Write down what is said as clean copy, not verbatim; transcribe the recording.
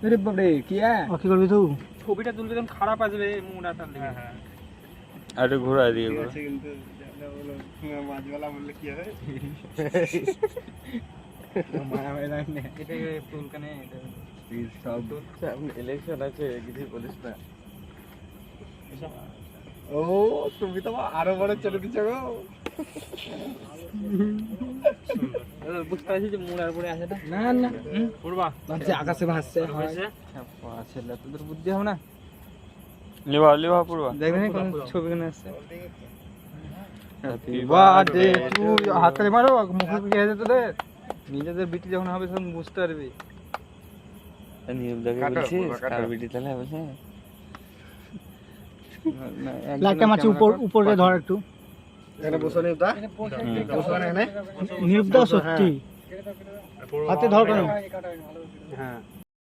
আরে বাপ রে কি কি করবি তুই? ছবিটা তুলবে তখন খারাপ আসবে মুনা টান দিবে। হ্যাঁ আরে ঘোরা দিয়ে ঘোরা কিন্তু মাছওয়ালা বললে কি হবে? মায়া হয় না এটা তুলকানে এটা সব সামনে ইলেকশন আছে কিছু বলিস না ও তুমি তো আরো বড় চলে দিছো গো। বুঝতে পারছি যে মুনার পরে আছে না। না না পড়বা ভাবছি আকাশে ভাসছে হয় ছেলে তোদের বুদ্ধি হবে না। লিভা পুরবা দেখবেন কোন ছবি কোন আসছে হ্যাপি বার্থডে টু হাত তালি মারো মুখে কি হয়ে যেত রে নিজেদের বিটি যখন হবে তখন বুঝতে পারবি নিয়ম দেখে বলছিস কার বিটি তাহলে বলছে লাইটটা মারছি উপরে ধর একটু এখানে বসে নিউদা বসে না এখানে নিউদা সত্যি হাতে ধর কেন হ্যাঁ